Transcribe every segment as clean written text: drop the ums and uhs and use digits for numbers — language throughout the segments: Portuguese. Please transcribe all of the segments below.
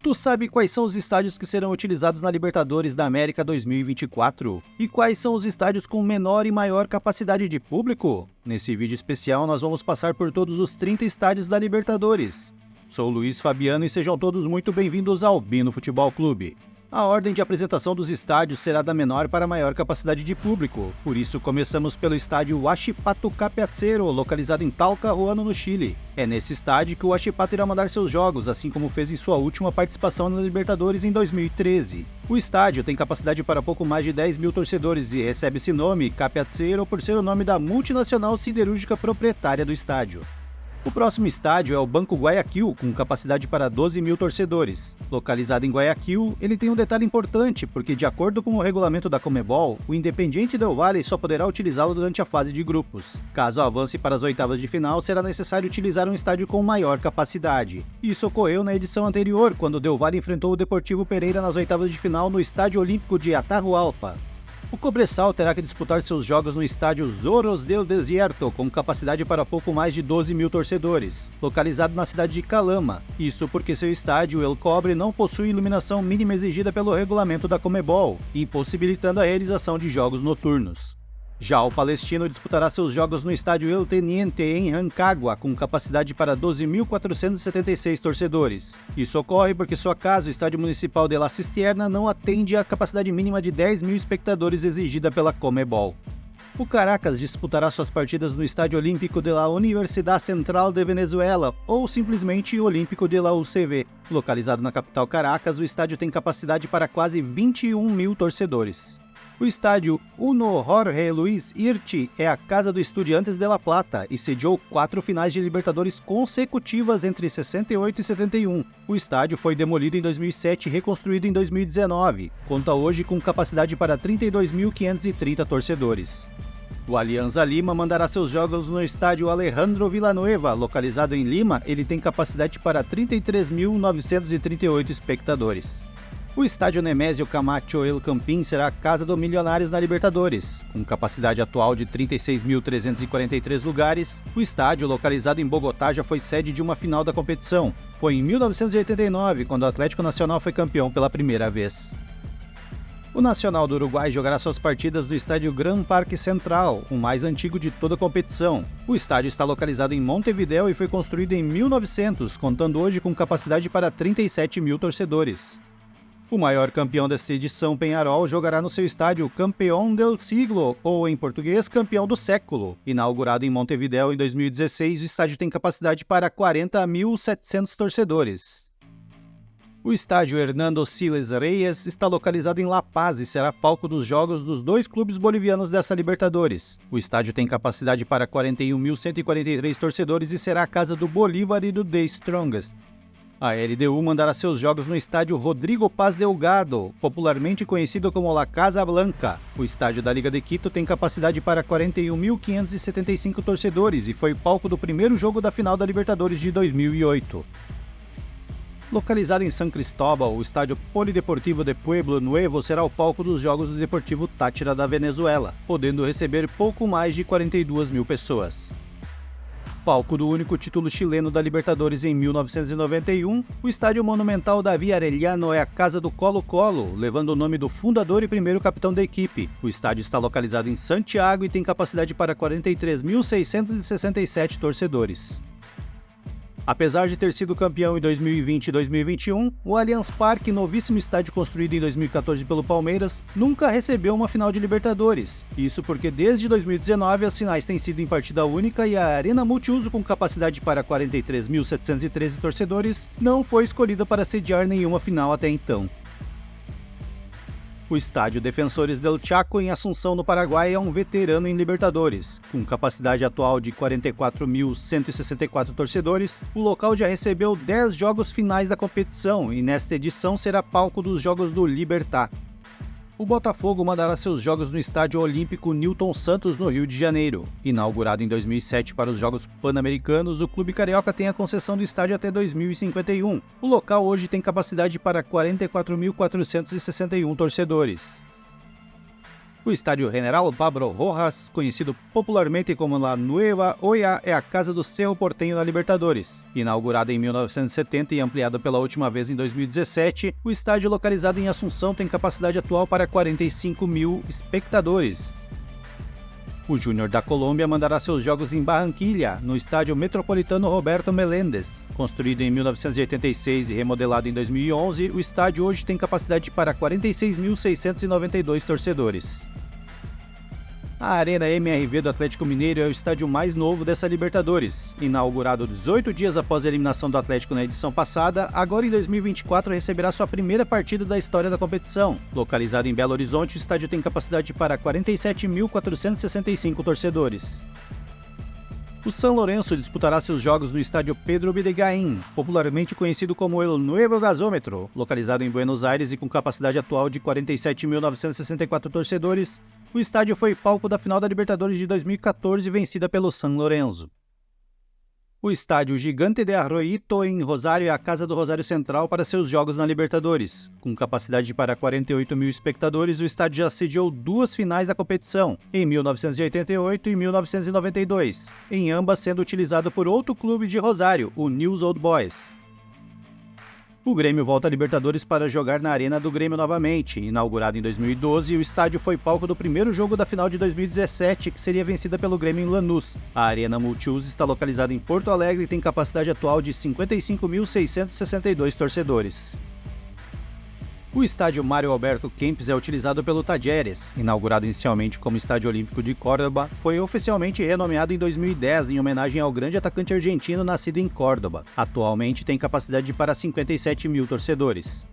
Tu sabe quais são os estádios que serão utilizados na Libertadores da América 2024? E quais são os estádios com menor e maior capacidade de público? Nesse vídeo especial nós vamos passar por todos os 30 estádios da Libertadores. Sou o Luiz Fabiano e sejam todos muito bem-vindos ao Bino Futebol Clube. A ordem de apresentação dos estádios será da menor para a maior capacidade de público, por isso começamos pelo estádio Huachipato Capiatzeiro, localizado em Talcahuano, no Chile. É nesse estádio que o Huachipato irá mandar seus jogos, assim como fez em sua última participação na Libertadores em 2013. O estádio tem capacidade para pouco mais de 10 mil torcedores e recebe esse nome, Capiatzeiro, por ser o nome da multinacional siderúrgica proprietária do estádio. O próximo estádio é o Banco Guayaquil, com capacidade para 12 mil torcedores. Localizado em Guayaquil, ele tem um detalhe importante, porque de acordo com o regulamento da Conmebol, o Independiente Del Valle só poderá utilizá-lo durante a fase de grupos. Caso avance para as oitavas de final, será necessário utilizar um estádio com maior capacidade. Isso ocorreu na edição anterior, quando o Del Valle enfrentou o Deportivo Pereira nas oitavas de final no Estádio Olímpico de Atahualpa. O Cobresal terá que disputar seus jogos no estádio Zorros del Desierto, com capacidade para pouco mais de 12 mil torcedores, localizado na cidade de Calama. Isso porque seu estádio, El Cobre, não possui iluminação mínima exigida pelo regulamento da Conmebol, impossibilitando a realização de jogos noturnos. Já o Palestino disputará seus jogos no estádio El Teniente, em Rancagua, com capacidade para 12.476 torcedores. Isso ocorre porque sua casa, o Estádio Municipal de La Cisterna, não atende à capacidade mínima de 10 mil espectadores exigida pela Conmebol. O Caracas disputará suas partidas no Estádio Olímpico de la Universidad Central de Venezuela, ou simplesmente Olímpico de la UCV. Localizado na capital Caracas, o estádio tem capacidade para quase 21 mil torcedores. O estádio Uno Jorge Luis Irchi é a casa do Estudiantes de La Plata e sediou 4 finais de Libertadores consecutivas entre 68 e 71. O estádio foi demolido em 2007 e reconstruído em 2019. Conta hoje com capacidade para 32.530 torcedores. O Alianza Lima mandará seus jogos no estádio Alejandro Villanueva, localizado em Lima. Ele tem capacidade para 33.938 espectadores. O estádio Nemésio Camacho El Campín será a casa do Milionários na Libertadores. Com capacidade atual de 36.343 lugares, o estádio, localizado em Bogotá, já foi sede de uma final da competição. Foi em 1989, quando o Atlético Nacional foi campeão pela primeira vez. O Nacional do Uruguai jogará suas partidas no estádio Gran Parque Central, o mais antigo de toda a competição. O estádio está localizado em Montevidéu e foi construído em 1900, contando hoje com capacidade para 37 mil torcedores. O maior campeão desta edição, Peñarol, jogará no seu estádio Campeón del Siglo, ou em português, Campeão do Século. Inaugurado em Montevidéu em 2016, o estádio tem capacidade para 40.700 torcedores. O estádio Hernando Siles Reyes está localizado em La Paz e será palco dos jogos dos 2 clubes bolivianos dessa Libertadores. O estádio tem capacidade para 41.143 torcedores e será a casa do Bolívar e do The Strongest. A LDU mandará seus jogos no estádio Rodrigo Paz Delgado, popularmente conhecido como La Casa Blanca. O estádio da Liga de Quito tem capacidade para 41.575 torcedores e foi palco do primeiro jogo da final da Libertadores de 2008. Localizado em San Cristóbal, o estádio Polideportivo de Pueblo Nuevo será o palco dos jogos do Deportivo Táchira da Venezuela, podendo receber pouco mais de 42 mil pessoas. Palco do único título chileno da Libertadores em 1991, o estádio monumental Davi Arellano é a casa do Colo-Colo, levando o nome do fundador e primeiro capitão da equipe. O estádio está localizado em Santiago e tem capacidade para 43.667 torcedores. Apesar de ter sido campeão em 2020 e 2021, o Allianz Parque, novíssimo estádio construído em 2014 pelo Palmeiras, nunca recebeu uma final de Libertadores. Isso porque desde 2019 as finais têm sido em partida única e a arena multiuso com capacidade para 43.713 torcedores não foi escolhida para sediar nenhuma final até então. O estádio Defensores del Chaco, em Assunção, no Paraguai, é um veterano em Libertadores. Com capacidade atual de 44.164 torcedores, o local já recebeu 10 jogos finais da competição e nesta edição será palco dos jogos do Libertad. O Botafogo mandará seus jogos no Estádio Olímpico Newton Santos, no Rio de Janeiro. Inaugurado em 2007 para os Jogos Pan-Americanos, o clube carioca tem a concessão do estádio até 2051. O local hoje tem capacidade para 44.461 torcedores. O estádio General Pablo Rojas, conhecido popularmente como La Nueva Olla, é a casa do Cerro Porteño na Libertadores. Inaugurado em 1970 e ampliado pela última vez em 2017, o estádio localizado em Assunção tem capacidade atual para 45 mil espectadores. O Júnior da Colômbia mandará seus jogos em Barranquilla, no estádio Metropolitano Roberto Meléndez. Construído em 1986 e remodelado em 2011, o estádio hoje tem capacidade para 46.692 torcedores. A Arena MRV do Atlético Mineiro é o estádio mais novo dessa Libertadores. Inaugurado 18 dias após a eliminação do Atlético na edição passada, agora em 2024 receberá sua primeira partida da história da competição. Localizado em Belo Horizonte, o estádio tem capacidade para 47.465 torcedores. O São Lourenço disputará seus jogos no estádio Pedro Bidegain, popularmente conhecido como El Nuevo Gasômetro, localizado em Buenos Aires e com capacidade atual de 47.964 torcedores. O estádio foi palco da final da Libertadores de 2014, vencida pelo São Lourenço. O estádio Gigante de Arroyito, em Rosário, é a casa do Rosário Central para seus jogos na Libertadores. Com capacidade para 48 mil espectadores, o estádio já sediou duas finais da competição, em 1988 e 1992, em ambas sendo utilizado por outro clube de Rosário, o News Old Boys. O Grêmio volta à Libertadores para jogar na Arena do Grêmio novamente. Inaugurado em 2012, o estádio foi palco do primeiro jogo da final de 2017, que seria vencida pelo Grêmio em Lanús. A Arena Multiuso está localizada em Porto Alegre e tem capacidade atual de 55.662 torcedores. O estádio Mário Alberto Kempes é utilizado pelo Talleres. Inaugurado inicialmente como Estádio Olímpico de Córdoba, foi oficialmente renomeado em 2010 em homenagem ao grande atacante argentino nascido em Córdoba. Atualmente tem capacidade para 57 mil torcedores.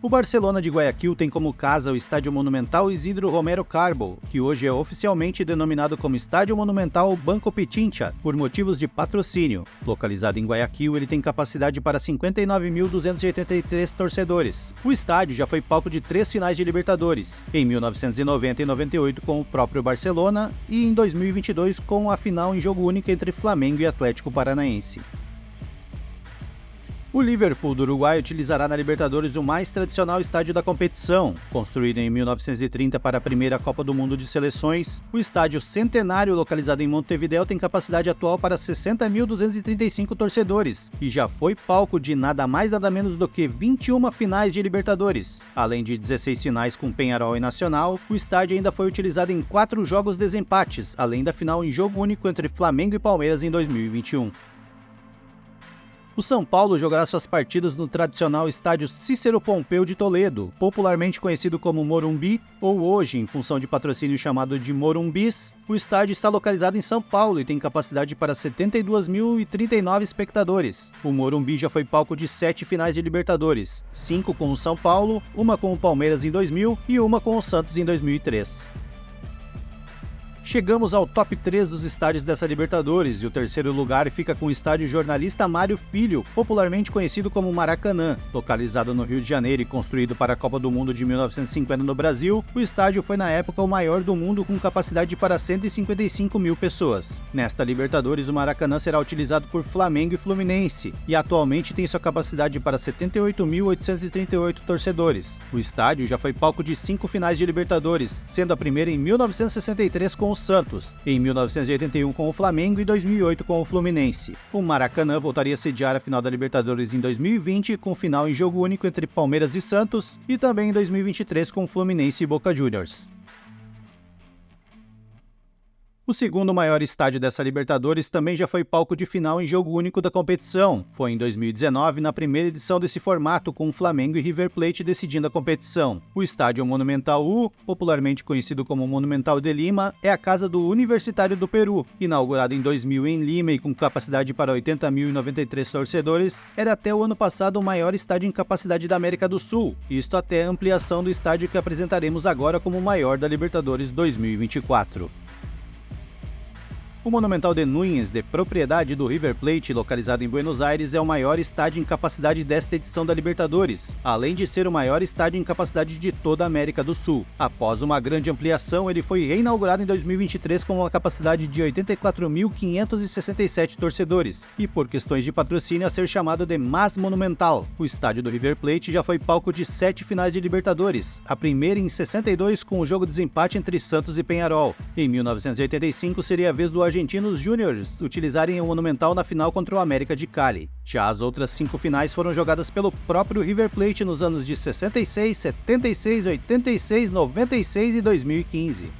O Barcelona de Guayaquil tem como casa o Estádio Monumental Isidro Romero Carbo, que hoje é oficialmente denominado como Estádio Monumental Banco Pichincha, por motivos de patrocínio. Localizado em Guayaquil, ele tem capacidade para 59.283 torcedores. O estádio já foi palco de 3 finais de Libertadores, em 1990 e 98 com o próprio Barcelona e em 2022 com a final em jogo único entre Flamengo e Atlético Paranaense. O Liverpool do Uruguai utilizará na Libertadores o mais tradicional estádio da competição. Construído em 1930 para a primeira Copa do Mundo de Seleções, o estádio Centenário, localizado em Montevidéu, tem capacidade atual para 60.235 torcedores e já foi palco de nada mais nada menos do que 21 finais de Libertadores. Além de 16 finais com Peñarol e Nacional, o estádio ainda foi utilizado em 4 jogos desempates, além da final em jogo único entre Flamengo e Palmeiras em 2021. O São Paulo jogará suas partidas no tradicional estádio Cícero Pompeu de Toledo, popularmente conhecido como Morumbi, ou hoje, em função de patrocínio chamado de Morumbis. O estádio está localizado em São Paulo e tem capacidade para 72.039 espectadores. O Morumbi já foi palco de 7 finais de Libertadores, 5 com o São Paulo, uma com o Palmeiras em 2000 e uma com o Santos em 2003. Chegamos ao top 3 dos estádios dessa Libertadores e o terceiro lugar fica com o estádio Jornalista Mário Filho, popularmente conhecido como Maracanã. Localizado no Rio de Janeiro e construído para a Copa do Mundo de 1950 no Brasil, o estádio foi na época o maior do mundo com capacidade para 155 mil pessoas. Nesta Libertadores, o Maracanã será utilizado por Flamengo e Fluminense e atualmente tem sua capacidade para 78.838 torcedores. O estádio já foi palco de 5 finais de Libertadores, sendo a primeira em 1963 com o Santos, em 1981 com o Flamengo e 2008 com o Fluminense. O Maracanã voltaria a sediar a final da Libertadores em 2020, com final em jogo único entre Palmeiras e Santos, e também em 2023 com Fluminense e Boca Juniors. O segundo maior estádio dessa Libertadores também já foi palco de final em jogo único da competição. Foi em 2019, na primeira edição desse formato, com o Flamengo e River Plate decidindo a competição. O estádio Monumental U, popularmente conhecido como Monumental de Lima, é a casa do Universitário do Peru. Inaugurado em 2000 em Lima e com capacidade para 80.093 torcedores, era até o ano passado o maior estádio em capacidade da América do Sul, isto até a ampliação do estádio que apresentaremos agora como o maior da Libertadores 2024. O Monumental de Núñez, de propriedade do River Plate, localizado em Buenos Aires, é o maior estádio em capacidade desta edição da Libertadores, além de ser o maior estádio em capacidade de toda a América do Sul. Após uma grande ampliação, ele foi reinaugurado em 2023 com uma capacidade de 84.567 torcedores, e por questões de patrocínio a ser chamado de Más Monumental. O estádio do River Plate já foi palco de 7 finais de Libertadores, a primeira em 62 com o jogo de desempate entre Santos e Peñarol. Em 1985 seria a vez do Argentinos Júniors utilizarem o Monumental na final contra o América de Cali. Já as outras 5 finais foram jogadas pelo próprio River Plate nos anos de 66, 76, 86, 96 e 2015.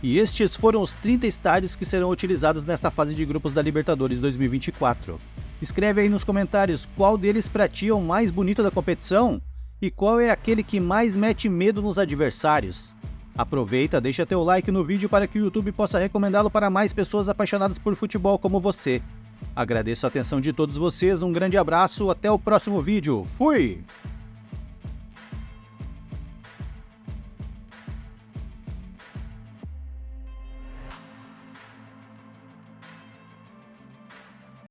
E estes foram os 30 estádios que serão utilizados nesta fase de grupos da Libertadores 2024. Escreve aí nos comentários qual deles pra ti é o mais bonito da competição e qual é aquele que mais mete medo nos adversários. Aproveita, deixa teu like no vídeo para que o YouTube possa recomendá-lo para mais pessoas apaixonadas por futebol como você. Agradeço a atenção de todos vocês, um grande abraço, até o próximo vídeo. Fui!